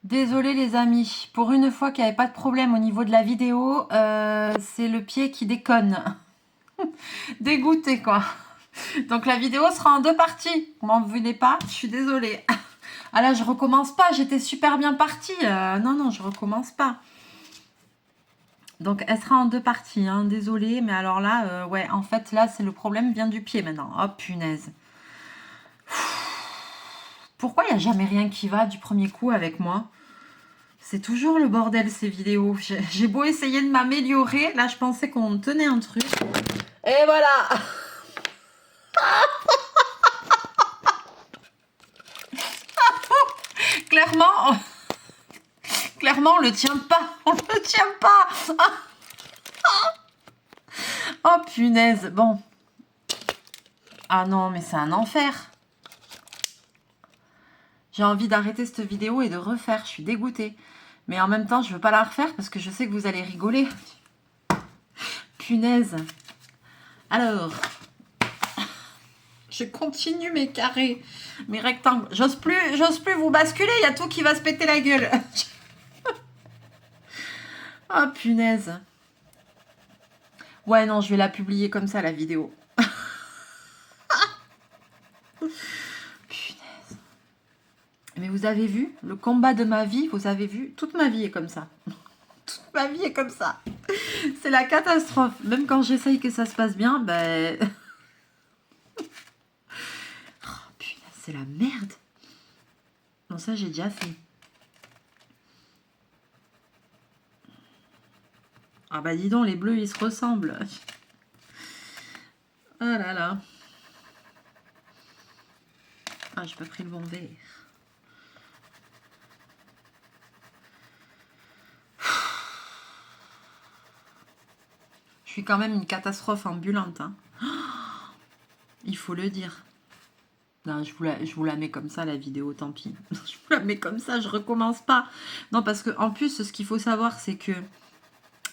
Désolée les amis, pour une fois qu'il n'y avait pas de problème au niveau de la vidéo, c'est le pied qui déconne. Dégoûté quoi. Donc la vidéo sera en deux parties. Vous m'en venez pas, je suis désolée. Ah là je recommence pas, j'étais super bien partie. Non, je recommence pas. Donc elle sera en deux parties, hein. Désolée, mais alors là, ouais, en fait là c'est le problème vient du pied maintenant. Oh punaise. Pourquoi il n'y a jamais rien qui va du premier coup avec moi? C'est toujours le bordel ces vidéos. J'ai beau essayer de m'améliorer. Là, je pensais qu'on tenait un truc. Et voilà. Clairement, clairement, on le tient pas. On le tient pas. Oh punaise. Bon. Ah non, mais c'est un enfer. J'ai envie d'arrêter cette vidéo et de refaire. Je suis dégoûtée. Mais en même temps, je veux pas la refaire parce que je sais que vous allez rigoler. Punaise. Alors, je continue mes carrés, mes rectangles. J'ose plus vous basculer. Il y a tout qui va se péter la gueule. Oh punaise. Ouais, non, je vais la publier comme ça, la vidéo. Punaise. Mais vous avez vu le combat de ma vie? Vous avez vu? Toute ma vie est comme ça. Toute ma vie est comme ça. C'est la catastrophe. Même quand j'essaye que ça se passe bien, ben... Oh, punaise, c'est la merde. Non, ça, j'ai déjà fait. Ah bah dis donc, les bleus, ils se ressemblent. Oh là là. Ah, j'ai pas pris le bon verre. Je suis quand même une catastrophe ambulante. Hein. Il faut le dire. Non, je vous la mets comme ça, la vidéo, tant pis. Je vous la mets comme ça, je recommence pas. Non, parce que en plus, ce qu'il faut savoir, c'est que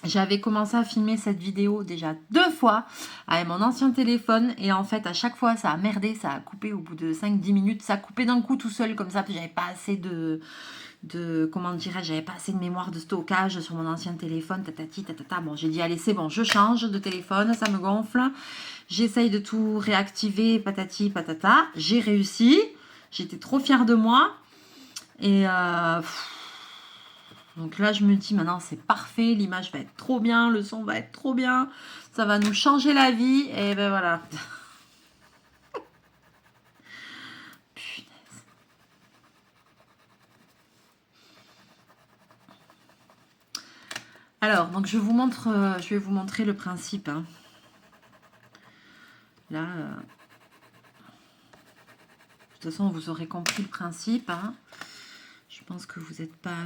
j'avais commencé à filmer cette vidéo déjà 2 fois avec mon ancien téléphone. Et en fait, à chaque fois, ça a merdé, ça a coupé au bout de 5-10 minutes. Ça a coupé d'un coup tout seul, comme ça, puis j'avais pas assez de comment dirais-je, j'avais pas assez de mémoire de stockage sur mon ancien téléphone, tatati, tatata. Bon, j'ai dit, allez, c'est bon, je change de téléphone, ça me gonfle. J'essaye de tout réactiver, patati, patata. J'ai réussi. J'étais trop fière de moi. Et donc là, je me dis, maintenant, c'est parfait. L'image va être trop bien. Le son va être trop bien. Ça va nous changer la vie. Et ben voilà. Alors, donc je vous montre, je vais vous montrer le principe. Hein. Là, de toute façon, vous aurez compris le principe. Hein. Je pense que vous n'êtes pas...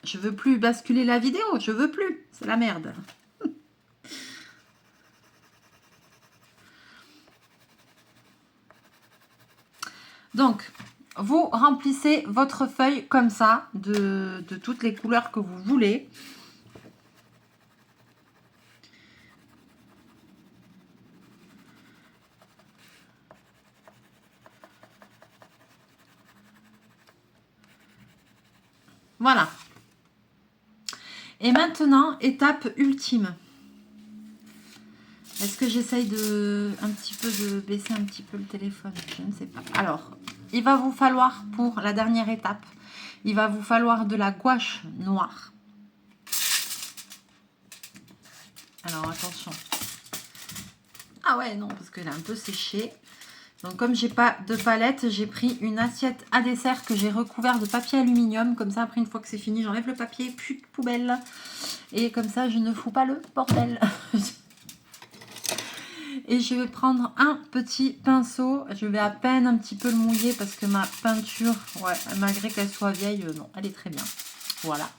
Je veux plus basculer la vidéo. Je veux plus. C'est la merde. Donc, vous remplissez votre feuille comme ça, de toutes les couleurs que vous voulez. Voilà. Et maintenant, étape ultime. Est-ce que j'essaye un petit peu de baisser un petit peu le téléphone? Je ne sais pas. Alors, il va vous falloir, pour la dernière étape, il va vous falloir de la gouache noire. Alors, attention. Ah ouais, non, parce qu'elle est un peu séchée. Donc, comme j'ai pas de palette, j'ai pris une assiette à dessert que j'ai recouvert de papier aluminium. Comme ça, après, une fois que c'est fini, j'enlève le papier, plus de poubelle. Et comme ça, je ne fous pas le bordel. Et je vais prendre un petit pinceau. Je vais à peine un petit peu le mouiller parce que ma peinture, ouais, malgré qu'elle soit vieille, non, elle est très bien. Voilà.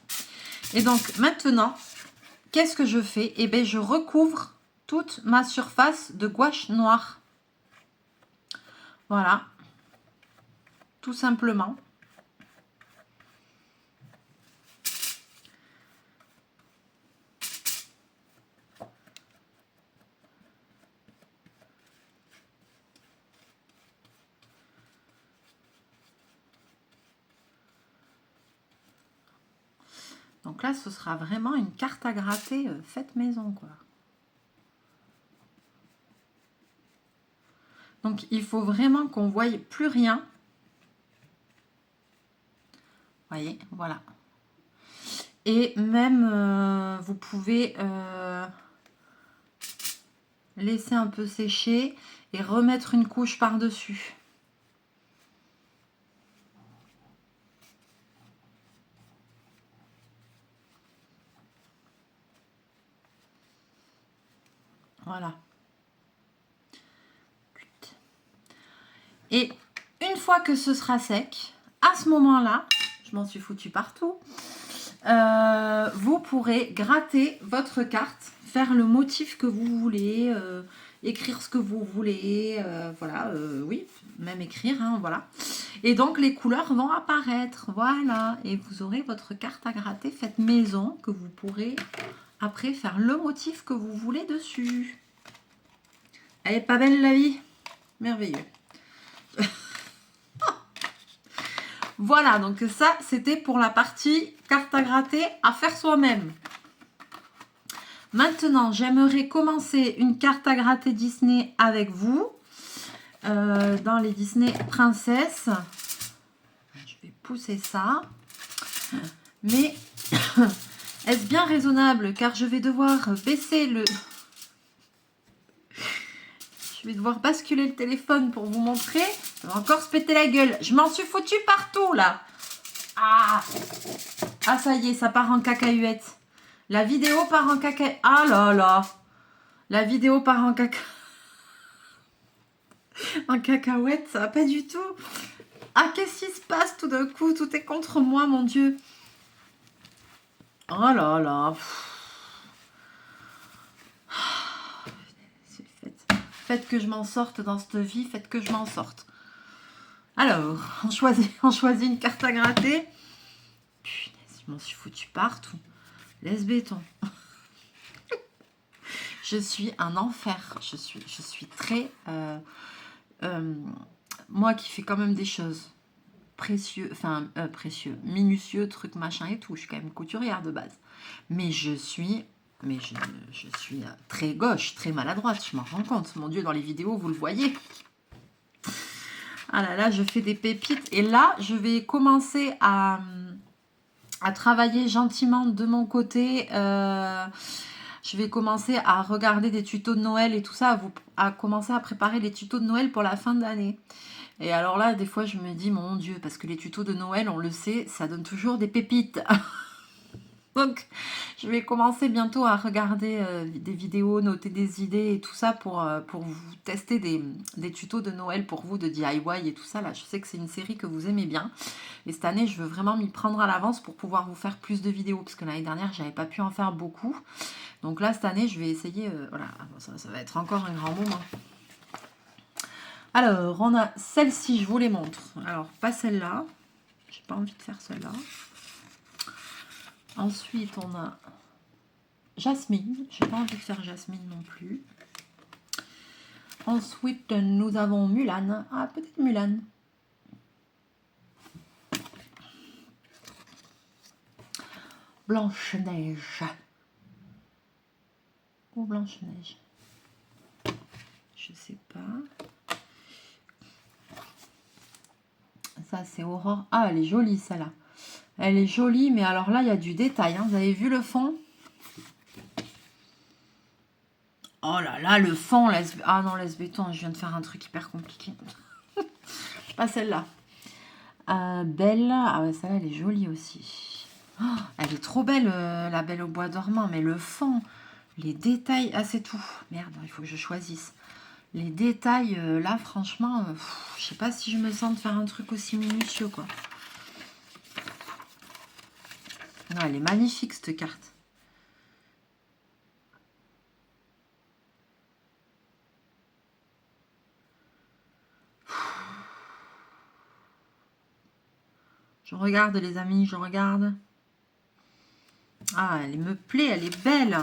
Et donc, maintenant, qu'est-ce que je fais? Eh bien, je recouvre toute ma surface de gouache noire. Voilà. Tout simplement. Donc là, ce sera vraiment une carte à gratter faite maison, quoi. Donc, il faut vraiment qu'on ne voie plus rien. Vous voyez, voilà. Et même, vous pouvez laisser un peu sécher et remettre une couche par-dessus. Voilà. Et une fois que ce sera sec, à ce moment-là, je m'en suis foutu partout, vous pourrez gratter votre carte, faire le motif que vous voulez, écrire ce que vous voulez, voilà, oui, même écrire, hein, voilà. Et donc les couleurs vont apparaître, voilà, et vous aurez votre carte à gratter faite maison que vous pourrez après faire le motif que vous voulez dessus. Elle est pas belle la vie? Merveilleux. Voilà, donc ça, c'était pour la partie carte à gratter à faire soi-même. Maintenant, j'aimerais commencer une carte à gratter Disney avec vous. Dans les Disney Princesses. Je vais pousser ça. Mais est-ce bien raisonnable? Car je vais devoir baisser le... Je vais devoir basculer le téléphone pour vous montrer. Ça va encore se péter la gueule. Je m'en suis foutu partout, là. Ah, ça y est, ça part en cacahuète. La vidéo part en cacahuète. Ah là là. La vidéo part en en cacahuète, ça va pas du tout. Ah, qu'est-ce qui se passe tout d'un coup? Tout est contre moi, mon Dieu. Oh là là. Faites que je m'en sorte dans cette vie, faites que je m'en sorte. Alors, on choisit une carte à gratter. Punaise, je m'en suis foutu partout. Laisse béton. Je suis un enfer. Je suis très... moi qui fais quand même des choses précieux, minutieux, trucs, machin et tout. Je suis quand même couturière de base. Mais je suis très gauche, très maladroite. Je m'en rends compte. Mon Dieu, dans les vidéos, vous le voyez. Ah là là, je fais des pépites. Et là, je vais commencer à travailler gentiment de mon côté. Je vais commencer à regarder des tutos de Noël et tout ça, à commencer à préparer les tutos de Noël pour la fin d'année. Et alors là, des fois, je me dis, mon Dieu, parce que les tutos de Noël, on le sait, ça donne toujours des pépites. Donc, je vais commencer bientôt à regarder des vidéos, noter des idées et tout ça pour vous tester des tutos de Noël pour vous, de DIY et tout ça. Là, je sais que c'est une série que vous aimez bien. Et cette année, je veux vraiment m'y prendre à l'avance pour pouvoir vous faire plus de vidéos. Parce que l'année dernière, j'avais pas pu en faire beaucoup. Donc là, cette année, je vais essayer... voilà, ça va être encore un grand moment. Alors, on a celle-ci, je vous les montre. Alors, pas celle-là. J'ai pas envie de faire celle-là. Ensuite, on a Jasmine. J'ai pas envie de faire Jasmine non plus. Ensuite, nous avons Mulan. Ah, peut-être Mulan. Blanche-Neige. Ou Blanche-Neige. Je sais pas. Ça, c'est Aurore. Ah, elle est jolie, celle-là. Elle est jolie, mais alors là, il y a du détail. Hein. Vous avez vu le fond? Oh là là, le fond. Ah non, laisse béton. Je viens de faire un truc hyper compliqué. Pas celle-là. Belle. Ah ouais, celle-là, elle est jolie aussi. Oh, elle est trop belle, la Belle au bois dormant. Mais le fond, les détails... Ah, c'est tout. Merde, il faut que je choisisse. Les détails, là, franchement, je sais pas si je me sens de faire un truc aussi minutieux, quoi. Non, elle est magnifique, cette carte. Je regarde, les amis, je regarde. Ah, elle me plaît, elle est belle.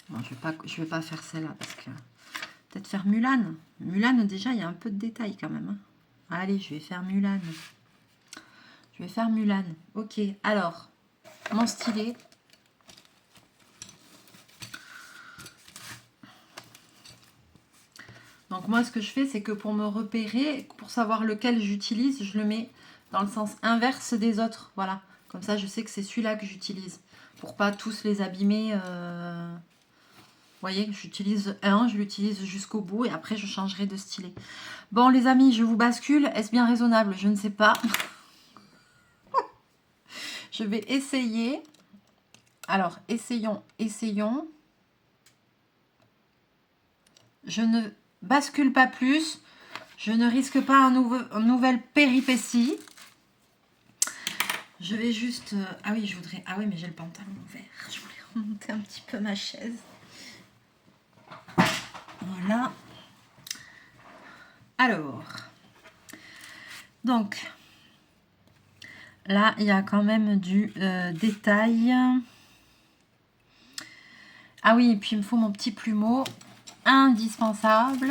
Bon, je vais pas faire celle-là, parce que... Peut-être faire Mulan. Mulan, déjà, il y a un peu de détails, quand même. Hein. Allez, je vais faire Mulan. Je vais faire Mulan. Ok, alors, mon stylet. Donc moi, ce que je fais, c'est que pour me repérer, pour savoir lequel j'utilise, je le mets dans le sens inverse des autres. Voilà, comme ça, je sais que c'est celui-là que j'utilise. Pour pas tous les abîmer. Vous voyez, j'utilise un, je l'utilise jusqu'au bout et après, je changerai de stylet. Bon, les amis, je vous bascule. Est-ce bien raisonnable? Je ne sais pas. Je vais essayer. Alors, essayons. Je ne bascule pas plus. Je ne risque pas une nouvelle péripétie. Je vais juste... Ah oui, je voudrais... Ah oui, mais j'ai le pantalon ouvert. Je voulais remonter un petit peu ma chaise. Voilà. Alors. Donc. Là, il y a quand même du détail. Ah oui, et puis il me faut mon petit plumeau. Indispensable.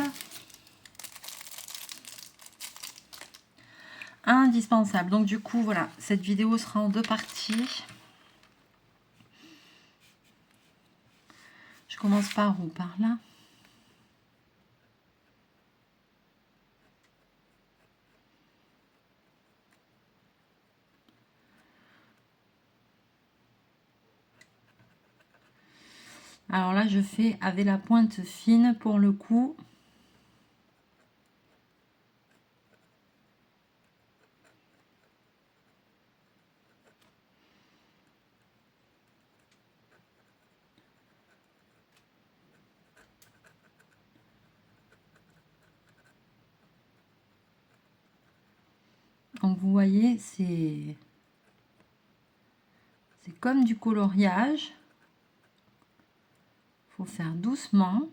Indispensable. Donc du coup, voilà. Cette vidéo sera en 2 parties. Je commence par où? Par là. Alors là, je fais avec la pointe fine pour le coup. Donc vous voyez, c'est comme du coloriage. Il faut faire doucement.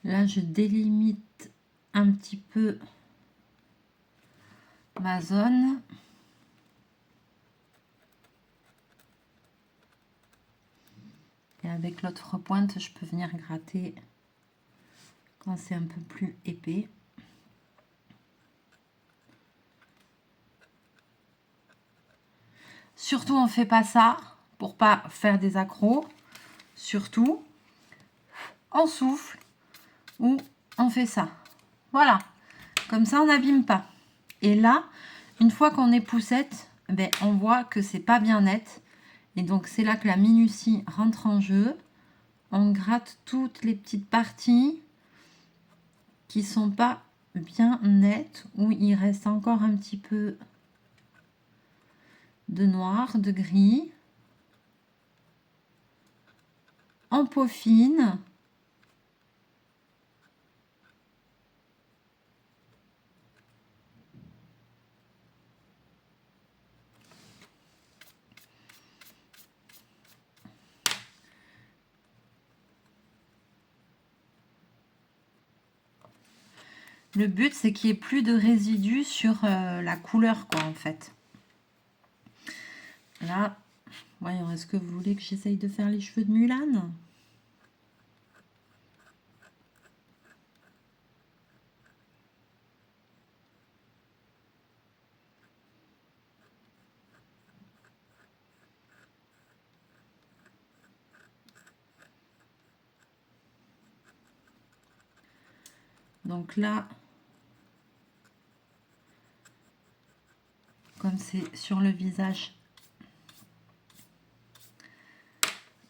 Là, je délimite un petit peu ma zone. Et avec l'autre pointe, je peux venir gratter quand c'est un peu plus épais. Surtout, on ne fait pas ça pour pas faire des accros. Surtout, on souffle ou on fait ça. Voilà. Comme ça, on n'abîme pas. Et là, une fois qu'on est poussette, ben, on voit que c'est pas bien net. Et donc, c'est là que la minutie rentre en jeu. On gratte toutes les petites parties qui sont pas bien nettes, où il reste encore un petit peu de noir, de gris. On peaufine. Le but, c'est qu'il n'y ait plus de résidus sur la couleur, quoi, en fait. Là, voyons, est-ce que vous voulez que j'essaye de faire les cheveux de Mulan? Donc là, comme c'est sur le visage,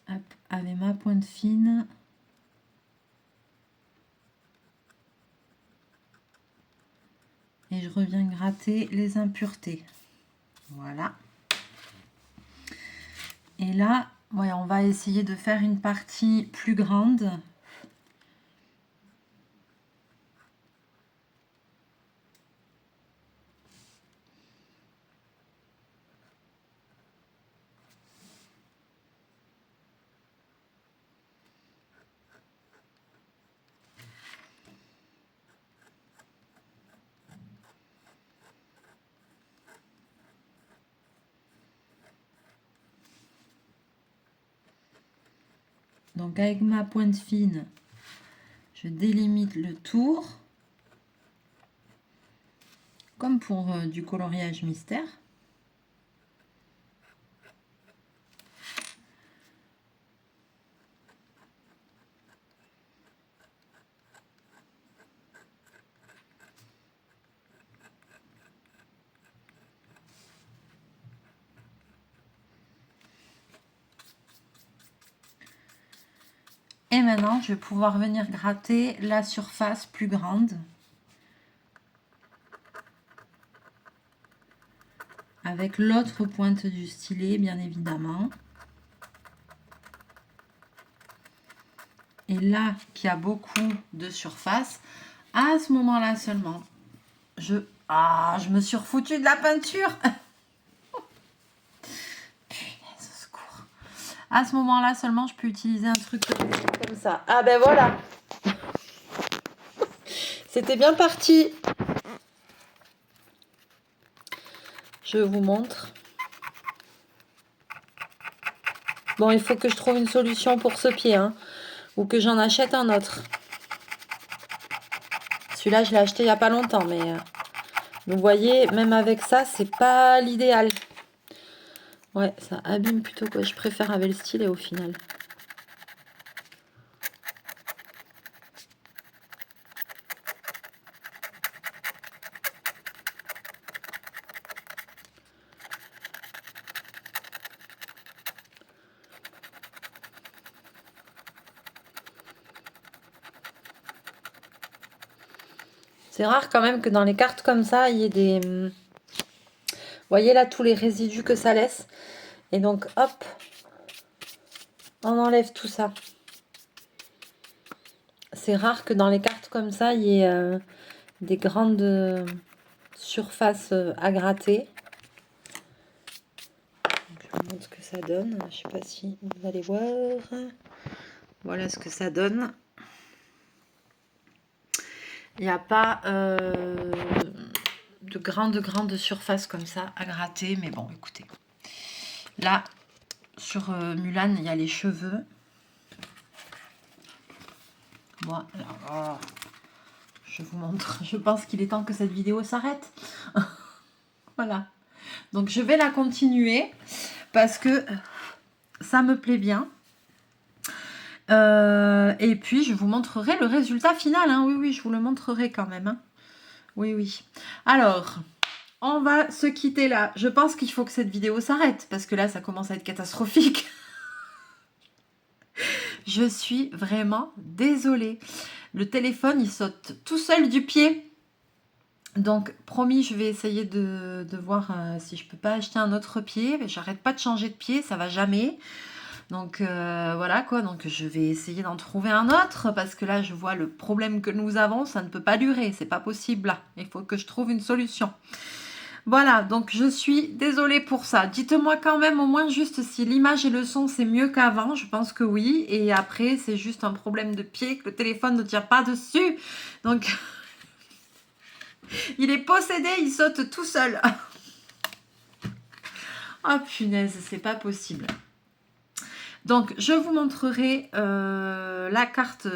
hop, avec ma pointe fine, et je reviens gratter les impuretés. Voilà. Et là, ouais, on va essayer de faire une partie plus grande. Donc avec ma pointe fine, je délimite le tour. Comme pour du coloriage mystère. Et maintenant, je vais pouvoir venir gratter la surface plus grande. Avec l'autre pointe du stylet, bien évidemment. Et là, qu'il y a beaucoup de surface, à ce moment-là seulement, je me suis refoutue de la peinture. Punaise, au secours. À ce moment-là seulement, je peux utiliser un truc comme ça. Ah ben voilà. C'était bien parti. Je vous montre. Bon, il faut que je trouve une solution pour ce pied, hein, ou que j'en achète un autre. Celui-là, je l'ai acheté il n'y a pas longtemps, mais vous voyez, même avec ça, c'est pas l'idéal. Ouais, ça abîme plutôt que je préfère avec le stylet au final. C'est rare quand même que dans les cartes comme ça, il y ait des... Vous voyez là tous les résidus que ça laisse. Et donc, hop, on enlève tout ça. C'est rare que dans les cartes comme ça, il y ait des grandes surfaces à gratter. Donc, je vous montre ce que ça donne. Je ne sais pas si vous allez voir. Voilà ce que ça donne. Il n'y a pas de grandes surfaces comme ça à gratter. Mais bon, écoutez. Là, sur Mulan, il y a les cheveux. Bon, alors, je vous montre. Je pense qu'il est temps que cette vidéo s'arrête. Voilà. Donc, je vais la continuer parce que ça me plaît bien. Et puis, je vous montrerai le résultat final. Hein. Oui, oui, je vous le montrerai quand même. Hein. Oui, oui. Alors, on va se quitter là. Je pense qu'il faut que cette vidéo s'arrête parce que là, ça commence à être catastrophique. Je suis vraiment désolée. Le téléphone, il saute tout seul du pied. Donc, promis, je vais essayer de voir si je peux pas acheter un autre pied. J'arrête pas de changer de pied, ça va jamais. Donc, voilà quoi. Donc, je vais essayer d'en trouver un autre parce que là, je vois le problème que nous avons. Ça ne peut pas durer. C'est pas possible là. Il faut que je trouve une solution. Voilà, donc je suis désolée pour ça. Dites-moi quand même au moins juste si l'image et le son c'est mieux qu'avant. Je pense que oui. Et après, c'est juste un problème de pied que le téléphone ne tient pas dessus. Donc, il est possédé, il saute tout seul. Oh punaise, c'est pas possible. Donc, je vous montrerai la carte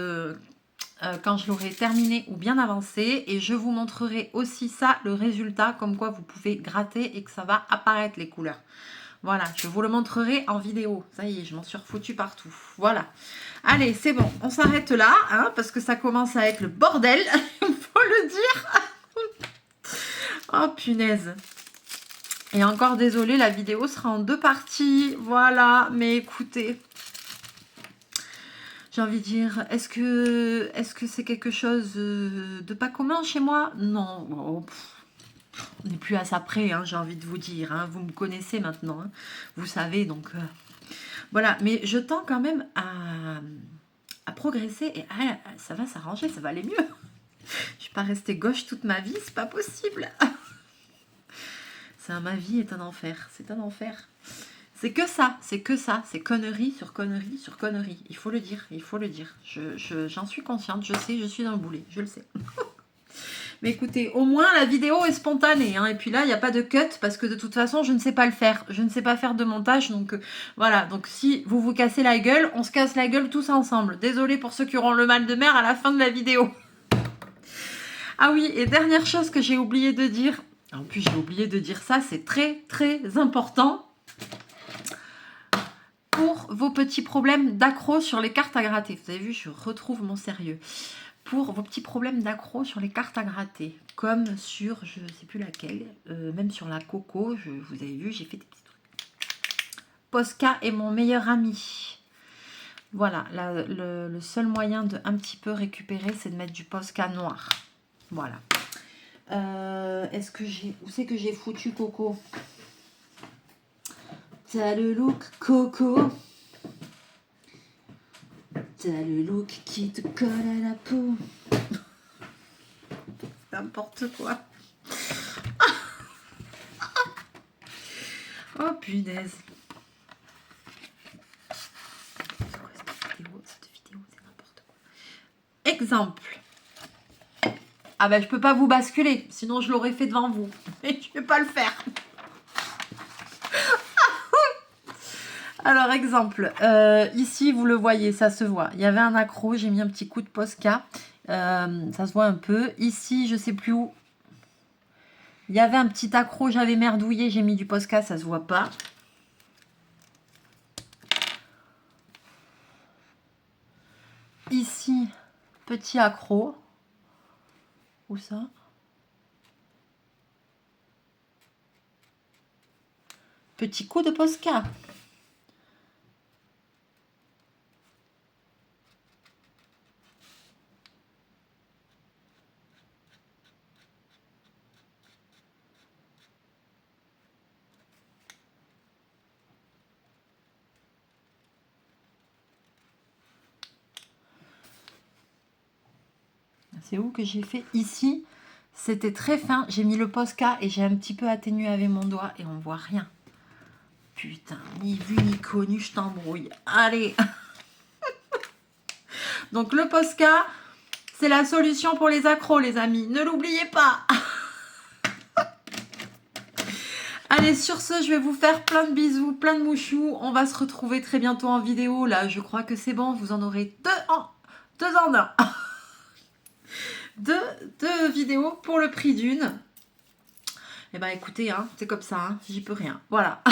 quand je l'aurai terminée ou bien avancée. Et je vous montrerai aussi ça, le résultat, comme quoi vous pouvez gratter et que ça va apparaître les couleurs. Voilà, je vous le montrerai en vidéo. Ça y est, je m'en suis refoutue partout. Voilà. Allez, c'est bon, on s'arrête là, hein, parce que ça commence à être le bordel, il faut le dire. Oh punaise. Et encore désolée, la vidéo sera en 2 parties. Voilà, mais écoutez, j'ai envie de dire, est-ce que c'est quelque chose de pas commun chez moi? Non. Oh, on n'est plus à ça près, hein, j'ai envie de vous dire. Hein. Vous me connaissez maintenant. Hein. Vous savez, donc... voilà, mais je tends quand même à progresser et ça va s'arranger, ça va aller mieux. Je ne suis pas restée gauche toute ma vie, c'est pas possible. Ma vie est un enfer, c'est un enfer. C'est que ça, c'est connerie sur connerie sur connerie. Il faut le dire, il faut le dire. J'en suis consciente, je sais, je suis dans le boulet, je le sais. Mais écoutez, au moins la vidéo est spontanée. Hein, et puis là, il n'y a pas de cut parce que de toute façon, je ne sais pas le faire. Je ne sais pas faire de montage. Donc voilà. Donc si vous vous cassez la gueule, on se casse la gueule tous ensemble. Désolée pour ceux qui auront le mal de mer à la fin de la vidéo. Ah oui, et dernière chose que j'ai oublié de dire. En plus, j'ai oublié de dire ça. C'est très, très important. Pour vos petits problèmes d'accro sur les cartes à gratter. Vous avez vu, je retrouve mon sérieux. Pour vos petits problèmes d'accro sur les cartes à gratter, comme sur, je ne sais plus laquelle, même sur la Coco, vous avez vu, j'ai fait des petits trucs. Posca est mon meilleur ami. Voilà, le seul moyen de un petit peu récupérer, c'est de mettre du Posca noir. Voilà. Est-ce que j'ai... Où c'est que j'ai foutu Coco? T'as le look Coco. T'as le look qui te colle à la peau. N'importe quoi. Oh punaise. C'est quoi cette vidéo? Cette vidéo, c'est n'importe quoi. Exemple. Ah ben je peux pas vous basculer, sinon je l'aurais fait devant vous. Mais je vais pas le faire. Alors exemple, ici vous le voyez, ça se voit. Il y avait un accro, j'ai mis un petit coup de Posca. Ça se voit un peu. Ici, je sais plus où. Il y avait un petit accro, j'avais merdouillé, j'ai mis du Posca, ça se voit pas. Ici, petit accro. Où ça? Petit coup de Posca. C'est où que j'ai fait? Ici, c'était très fin. J'ai mis le Posca et j'ai un petit peu atténué avec mon doigt et on voit rien. Putain, ni vu ni connu, je t'embrouille. Allez. Donc le Posca, c'est la solution pour les accros, les amis. Ne l'oubliez pas. Allez, sur ce, je vais vous faire plein de bisous, plein de mouchous. On va se retrouver très bientôt en vidéo. Là, je crois que c'est bon. Vous en aurez deux en un. deux vidéos pour le prix d'une. Eh ben, écoutez, hein, c'est comme ça. Hein, j'y peux rien. Voilà.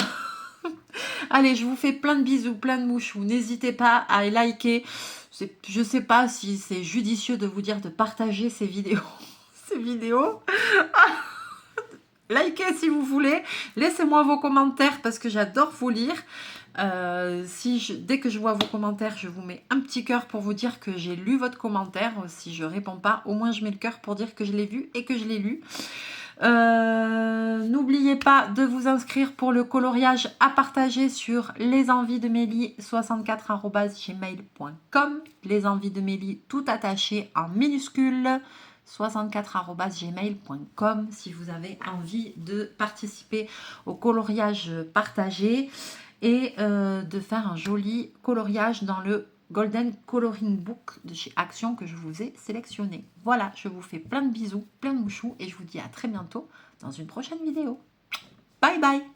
Allez, je vous fais plein de bisous, plein de mouchous. N'hésitez pas à liker. Je sais pas si c'est judicieux de vous dire de partager ces vidéos. Ces vidéos. Likez si vous voulez. Laissez-moi vos commentaires parce que j'adore vous lire. Dès que je vois vos commentaires, je vous mets un petit cœur pour vous dire que j'ai lu votre commentaire. Si je réponds pas, au moins je mets le cœur pour dire que je l'ai vu et que je l'ai lu. N'oubliez pas de vous inscrire pour le coloriage à partager sur lesenviesdemélie64@gmail.com. lesenviesdemélie tout attaché en minuscules 64@gmail.com si vous avez envie de participer au coloriage partagé et de faire un joli coloriage dans le Golden Coloring Book de chez Action que je vous ai sélectionné. Voilà, je vous fais plein de bisous, plein de mouchous et je vous dis à très bientôt dans une prochaine vidéo. Bye bye!